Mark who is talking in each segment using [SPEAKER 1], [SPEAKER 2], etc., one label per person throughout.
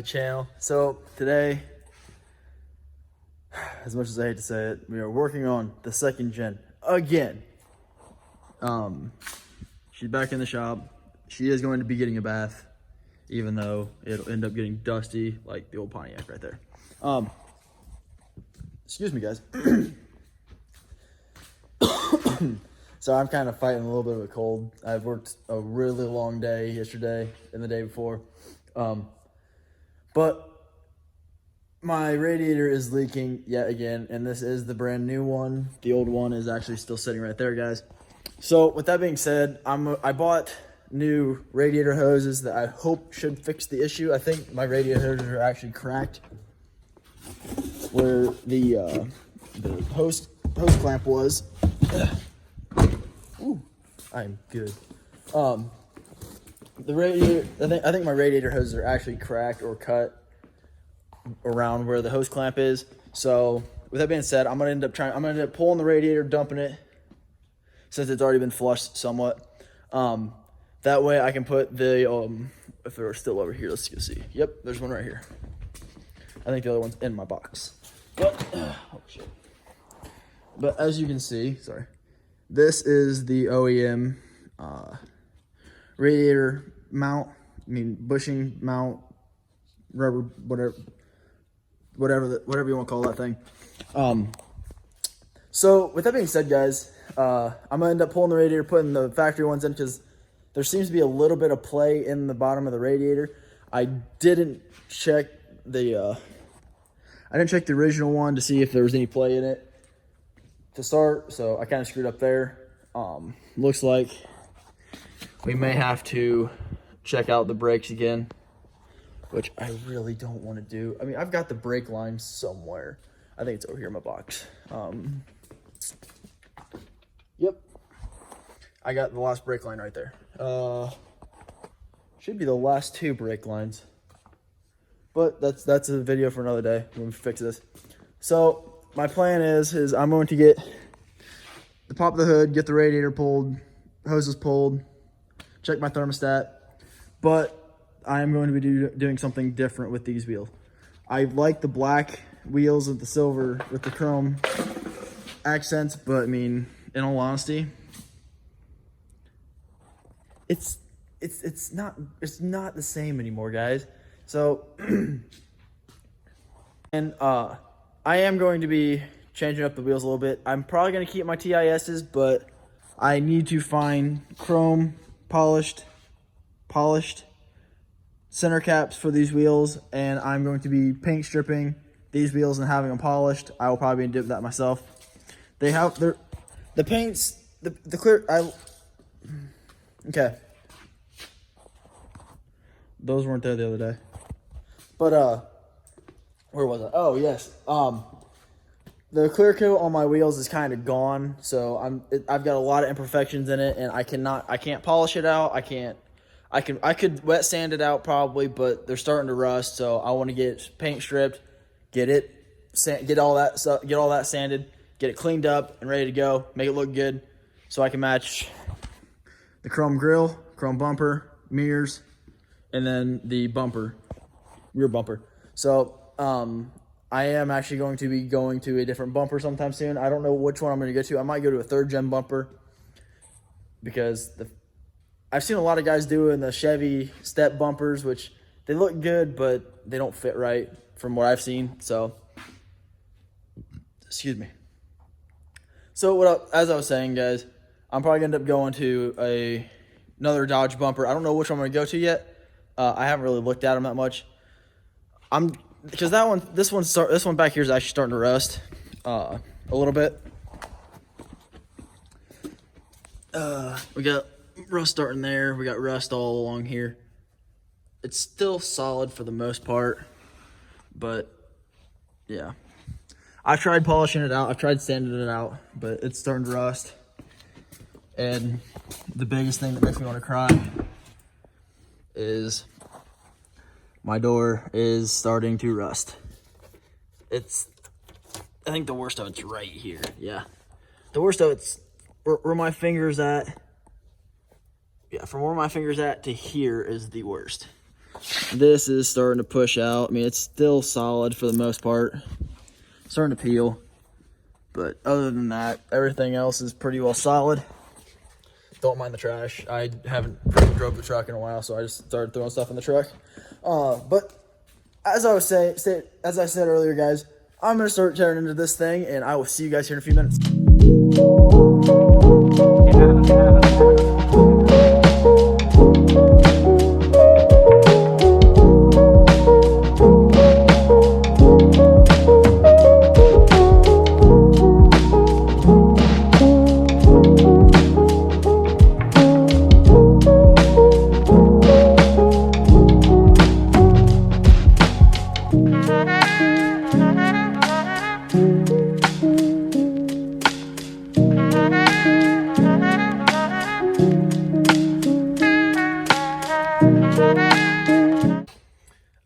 [SPEAKER 1] channel. So today, as much as I hate to say it, we are working on the second gen again. She's back in the shop. She is going to be getting a bath, even though it'll end up getting dusty like the old Pontiac right there. Excuse me, guys. So I'm kind of fighting a little bit of a cold. I've worked a really long day yesterday and the day before. But my radiator is leaking yet again, and this is the brand new one. The old one is actually still sitting right there, guys. So with that being said, I bought new radiator hoses that I hope should fix the issue. I think my radiator hoses are actually cracked where the hose clamp was. Ooh, I'm good. The radiator, I think my radiator hoses are actually cracked or cut around where the hose clamp is. So with that being said, I'm gonna end up pulling the radiator, dumping it, since it's already been flushed somewhat. That way I can put the if they're still over here, let's go see. Yep, there's one right here. I think the other one's in my box. But oh shit. But as you can see, sorry, this is the OEM radiator mount. I mean bushing mount, rubber, whatever you want to call that thing. So with that being said, guys, I'm gonna end up pulling the radiator, putting the factory ones in, because there seems to be a little bit of play in the bottom of the radiator. I didn't check the original one to see if there was any play in it to start, so I kind of screwed up there. Looks like we may have to check out the brakes again, which I really don't want to do. I mean, I've got the brake line somewhere. I think it's over here in my box. Yep. I got the last brake line right there. Should be the last two brake lines. But that's a video for another day when we fix this. So my plan is I'm going to pop the hood, get the radiator pulled, hoses pulled, check my thermostat. But I am going to be doing something different with these wheels. I like the black wheels with the silver, with the chrome accents, but I mean, in all honesty, it's not the same anymore, guys. So, and I am going to be changing up the wheels a little bit. I'm probably going to keep my TISs, but I need to find chrome polished center caps for these wheels, and I'm going to be paint stripping these wheels and having them polished. I will probably do that myself. They have the paints, the clear. Okay. Those weren't there the other day. But where was I? Oh yes. The clear coat on my wheels is kind of gone, so I've got a lot of imperfections in it, and I can't polish it out. I could wet sand it out probably, but they're starting to rust. So I want to get paint stripped, get all that sanded, get it cleaned up and ready to go, make it look good, so I can match the chrome grill, chrome bumper, mirrors, and then the rear bumper. So I am actually going to be going to a different bumper sometime soon. I don't know which one I'm going to go to. I might go to a 3rd gen bumper, because I've seen a lot of guys doing the Chevy step bumpers, which they look good, but they don't fit right from what I've seen. So, excuse me. So as I was saying, guys, I'm probably going to end up going to another Dodge bumper. I don't know which one I'm going to go to yet. I haven't really looked at them that much. Because this one back here is actually starting to rust a little bit. We got rust starting there. We got rust all along here. It's still solid for the most part, but yeah. I've tried polishing it out. I've tried sanding it out, but it's starting to rust. And the biggest thing that makes me want to cry is my door is starting to rust. I think the worst of it's right here. Yeah. The worst of it's where my finger's at. Yeah, from where my finger's at to here is the worst. This is starting to push out. I mean, it's still solid for the most part. Starting to peel. But other than that, everything else is pretty well solid. Don't mind the trash. I haven't drove the truck in a while, so I just started throwing stuff in the truck. But as I said earlier, guys, I'm gonna start tearing into this thing, and I will see you guys here in a few minutes.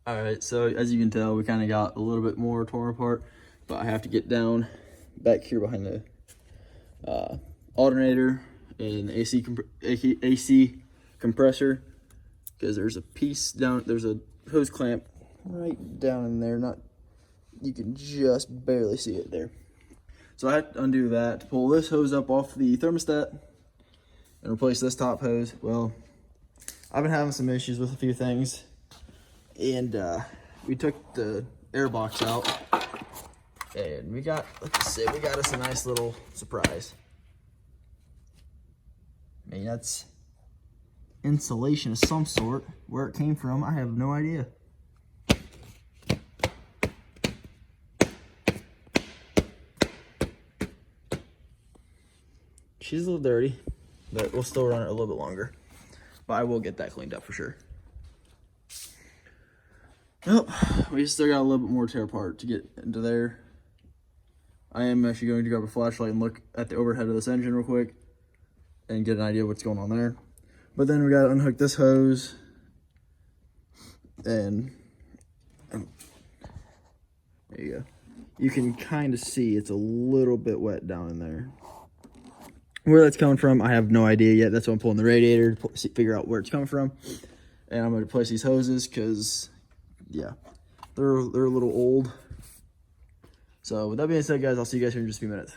[SPEAKER 1] Alright, so as you can tell, we kind of got a little bit more torn apart, but I have to get down back here behind the alternator and the AC compressor, because there's a piece down, there's a hose clamp right down in there, you can just barely see it there. So I have to undo that to pull this hose up off the thermostat and replace this top hose. Well, I've been having some issues with a few things, and we took the air box out, and we got us a nice little surprise. I mean, that's insulation of some sort. Where it came from, I have no idea. She's a little dirty, but we'll still run it a little bit longer. But I will get that cleaned up for sure. Well, we still got a little bit more to tear apart to get into there. I am actually going to grab a flashlight and look at the overhead of this engine real quick and get an idea of what's going on there. But then we got to unhook this hose, and there you go. You can kind of see it's a little bit wet down in there. Where that's coming from, I have no idea yet. That's why I'm pulling the radiator to figure out where it's coming from. And I'm going to replace these hoses because, yeah, they're a little old. So with that being said, guys, I'll see you guys here in just a few minutes.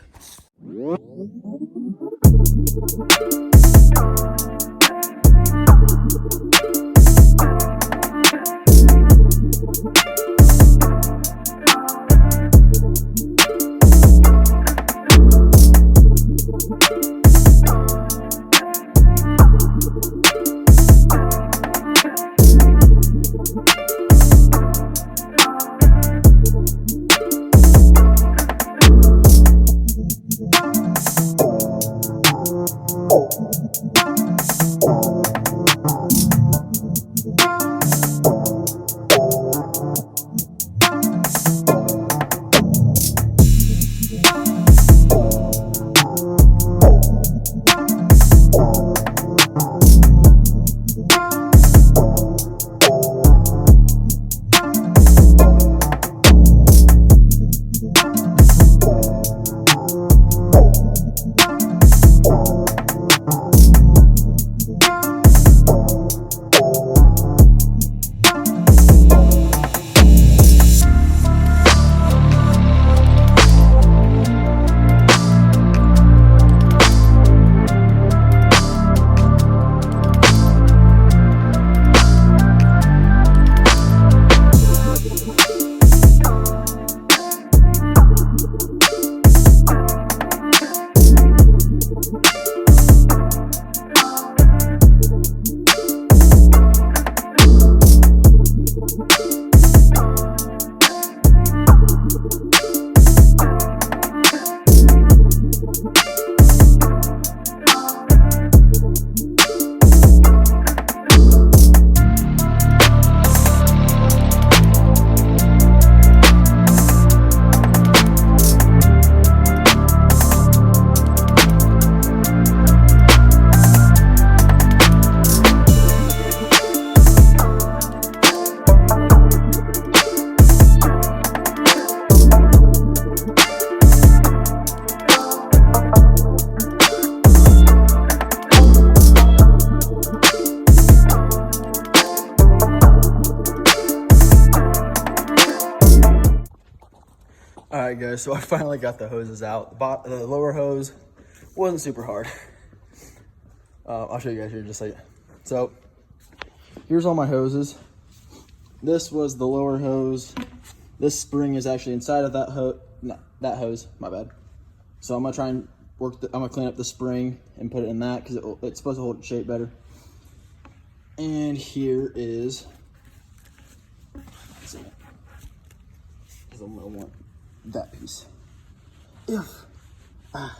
[SPEAKER 1] Alright guys, so I finally got the hoses out. The lower hose wasn't super hard. I'll show you guys here in just a second. So here's all my hoses. This was the lower hose. This spring is actually inside of that hose. No, that hose, my bad. So I'm gonna try and I'm gonna clean up the spring and put it in that because it's supposed to hold its shape better. And here is, because I'm gonna want that piece. If I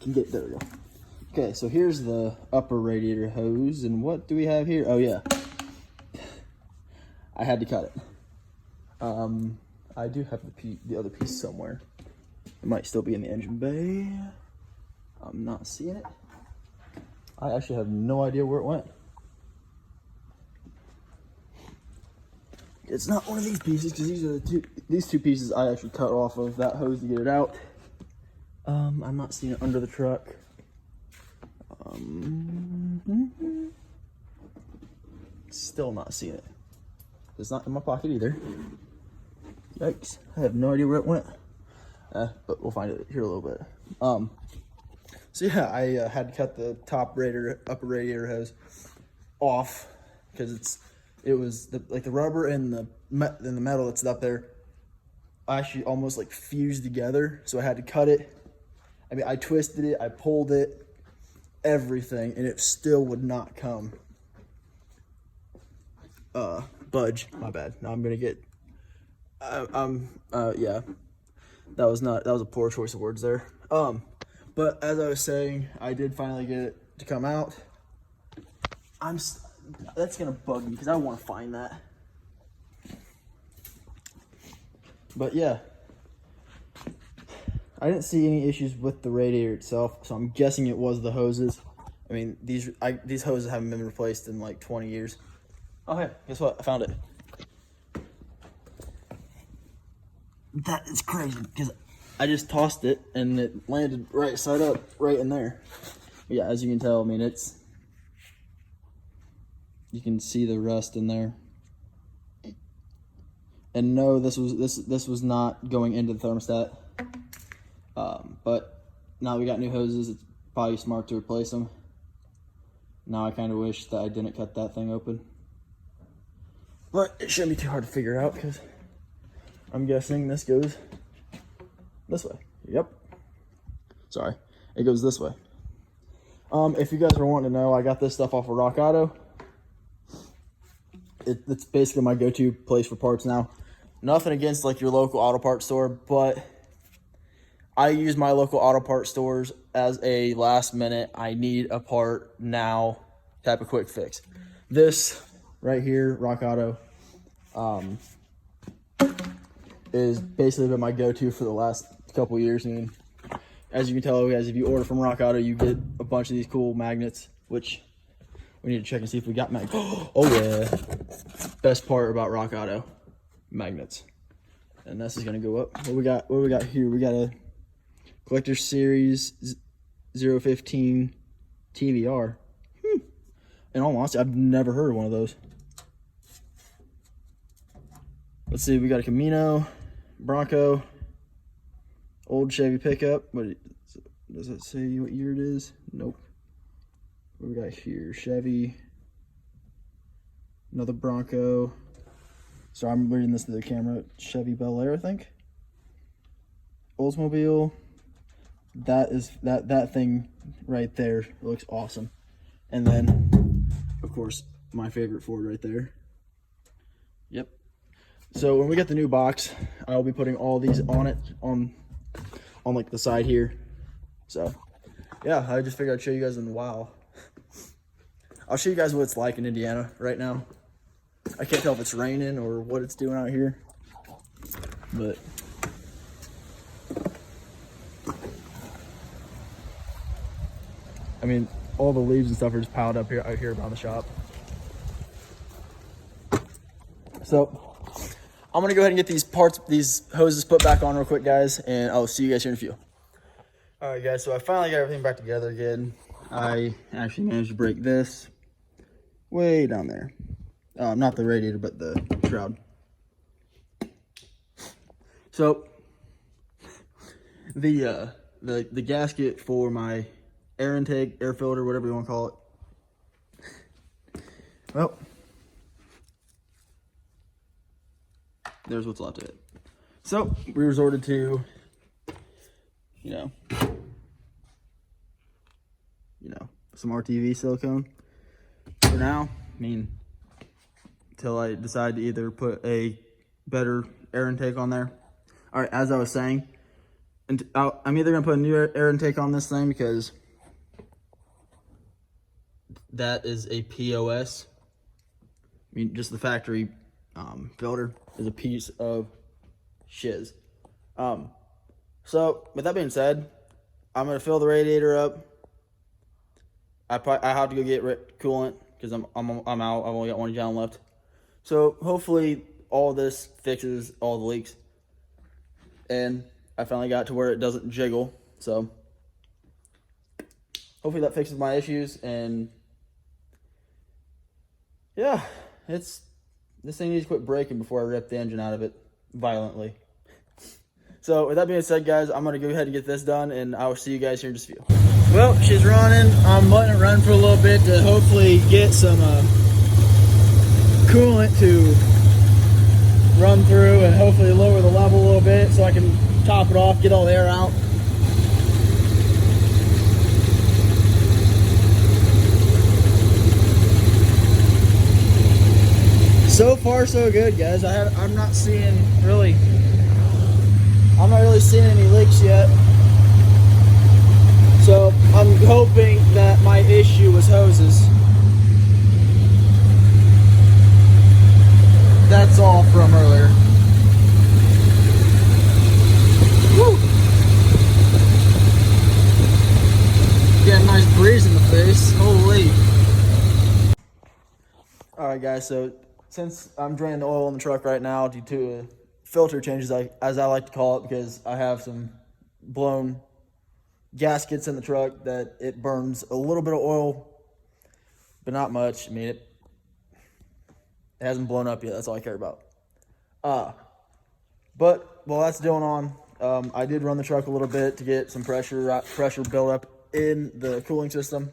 [SPEAKER 1] can get, there we go. Okay, so here's the upper radiator hose, and what do we have here? Oh yeah, I had to cut it. I do have the other piece somewhere. It might still be in the engine bay. I'm not seeing it. I actually have no idea where it went. It's not one of these pieces because these two pieces I actually cut off of that hose to get it out. I'm not seeing it under the truck. Still not seeing it. It's not in my pocket either. Yikes! I have no idea where it went. But we'll find it here a little bit. So yeah, I had to cut the upper radiator hose off because it was the rubber and the metal that's up there actually almost like fused together. So I had to cut it. I mean, I twisted it, I pulled it, everything, and it still would not come budge. My bad. Now I'm gonna get. Yeah. That was a poor choice of words there. But as I was saying, I did finally get it to come out. That's gonna bug me because I want to find that. But yeah, I didn't see any issues with the radiator itself, so I'm guessing it was the hoses. I mean, these hoses haven't been replaced in like 20 years. Oh hey, guess what? I found it. That is crazy because I just tossed it and it landed right side up, right in there. But yeah, as you can tell, I mean, you can see the rust in there. And no, this was not going into the thermostat. But now we got new hoses. It's probably smart to replace them. Now I kind of wish that I didn't cut that thing open. But it shouldn't be too hard to figure out because I'm guessing this goes this way. Yep. Sorry. It goes this way. If you guys were wanting to know, I got this stuff off of Rock Auto. It's basically my go-to place for parts now. Nothing against like your local auto parts store, but I use my local auto parts stores as a last minute, I need a part now type of quick fix. This right here, Rock Auto, is basically been my go-to for the last couple years. I mean, as you can tell, guys, if you order from Rock Auto, you get a bunch of these cool magnets, which we need to check and see if we got magnets. Oh yeah, best part about Rock Auto, magnets. And this is gonna go up. What we got here? We got a Collector Series 015 TVR. In all honesty, I've never heard of one of those. Let's see, we got a Camino, Bronco, old Chevy pickup. Does it say what year it is? Nope. What we got here? Chevy, another Bronco. So I'm reading this to the camera. Chevy Bel Air, I think. Oldsmobile. That thing right there looks awesome. And then, of course, my favorite Ford right there. Yep. So when we get the new box, I'll be putting all these on it, on like the side here. So yeah, I just figured I'd show you guys in a while. I'll show you guys what it's like in Indiana right now. I can't tell if it's raining or what it's doing out here, but I mean, all the leaves and stuff are just piled up here out here around the shop. So I'm gonna go ahead and get these hoses put back on real quick, guys, and I'll see you guys here in a few. All right, guys, so I finally got everything back together again. I actually managed to break this way down there. Not the radiator, but the shroud. So the gasket for my air intake, air filter, whatever you want to call it. Well, there's what's left of it. So we resorted to, you know, some RTV silicone for now. I mean, until I decide to either put a better air intake on there. All right, as I was saying, and I'm either gonna put a new air intake on this thing because that is a POS. I mean, just the factory filter is a piece of shiz. So with that being said, I'm gonna fill the radiator up. I have to go get coolant because I'm out. I've only got 1 gallon left. So hopefully all this fixes all the leaks, and I finally got to where it doesn't jiggle. So hopefully that fixes my issues. And yeah, this thing needs to quit breaking before I rip the engine out of it violently. So with that being said, guys, I'm gonna go ahead and get this done, and I will see you guys here in just a few. Well, she's running. I'm letting it run for a little bit to hopefully get some coolant to run through and hopefully lower the level a little bit so I can top it off, get all the air out. So far, so good, guys. I'm not really seeing any leaks yet. So I'm hoping that my issue was hoses. That's all from earlier. Woo! Got a nice breeze in the face. Holy. Alright guys, so since I'm draining the oil in the truck right now due to filter changes, as I like to call it, because I have some blown gaskets in the truck that it burns a little bit of oil, but not much. I mean, it hasn't blown up yet. That's all I care about. But while that's going on, I did run the truck a little bit to get some pressure buildup in the cooling system.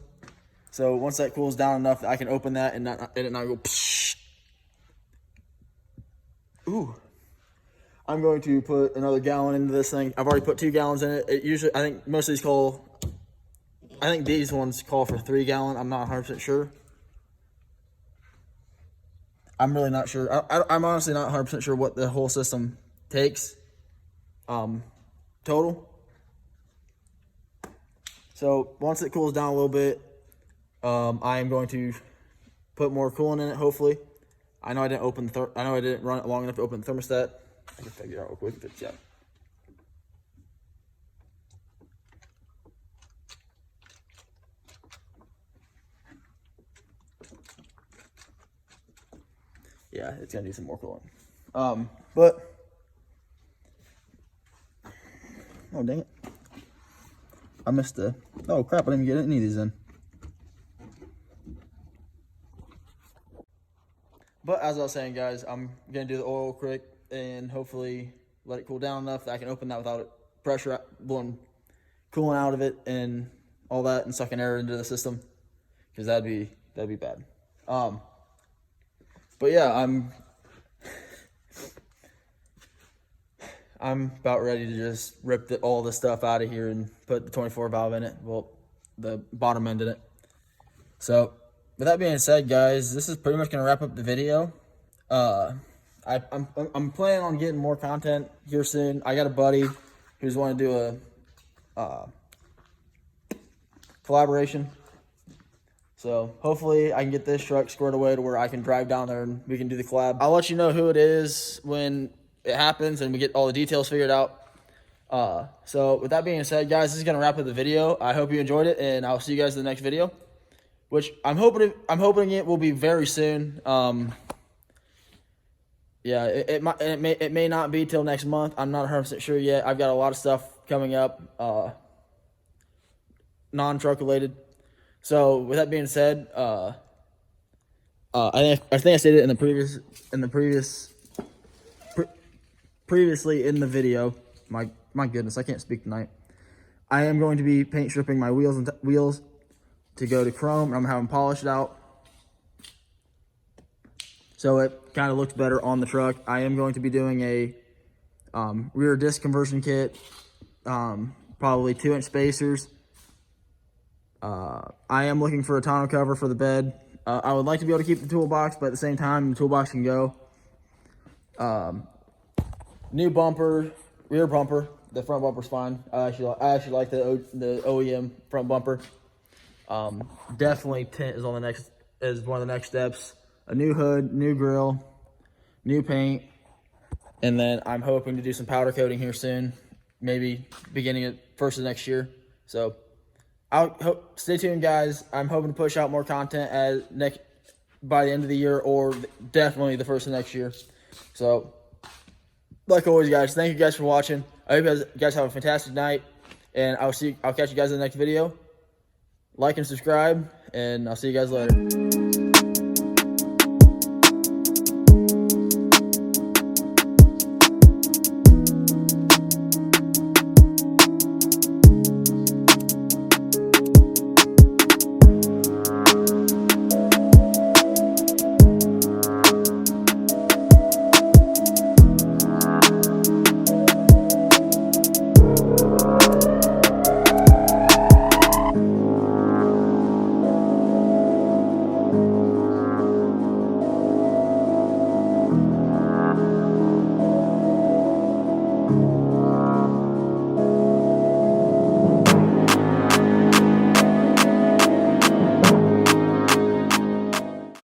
[SPEAKER 1] So once that cools down enough, I can open that and it not go. Psh. Ooh. I'm going to put another gallon into this thing. I've already put 2 gallons in it. I think most of these these ones call for 3 gallon. I'm not 100% sure. I'm really not sure. I'm honestly not 100% sure what the whole system takes total. So once it cools down a little bit, I am going to put more coolant in it, hopefully. I know I didn't run it long enough to open the thermostat. I can figure it out real quick if it's, yeah. Yeah, it's gonna need some more coolant. But oh dang it. I missed oh crap, I didn't even get any of these in. But as I was saying, guys, I'm gonna do the oil quick and hopefully let it cool down enough that I can open that without pressure blowing coolant out of it and all that and sucking air into the system, because that'd be bad. But yeah, I'm about ready to just rip all the stuff out of here and put the 24 valve in it. Well, the bottom end in it. So with that being said, guys, this is pretty much gonna wrap up the video. I'm planning on getting more content here soon. I got a buddy who's wanting to do a collaboration. So hopefully I can get this truck squared away to where I can drive down there and we can do the collab. I'll let you know who it is when it happens and we get all the details figured out. So with that being said, guys, this is gonna wrap up the video. I hope you enjoyed it, and I'll see you guys in the next video, which I'm hoping it will be very soon. Yeah, it may not be till next month. I'm not 100% sure yet. I've got a lot of stuff coming up, non-truck related. So with that being said, I think I stated it previously in the video. My my goodness, I can't speak tonight. I am going to be paint stripping my wheels to go to chrome, and I'm having polished out so it kind of looks better on the truck. I am going to be doing a rear disc conversion kit, probably 2-inch spacers. I am looking for a tonneau cover for the bed. I would like to be able to keep the toolbox, but at the same time, the toolbox can go. New bumper, rear bumper. The front bumper's fine. I actually like the OEM front bumper. Definitely tint is one of the next steps. A new hood, new grill, new paint, and then I'm hoping to do some powder coating here soon, maybe beginning at first of next year. So stay tuned, guys. I'm hoping to push out more content by the end of the year, or definitely the first of next year. So, like always, guys, thank you guys for watching. I hope you guys have a fantastic night, and I'll catch you guys in the next video. Like and subscribe, and I'll see you guys later.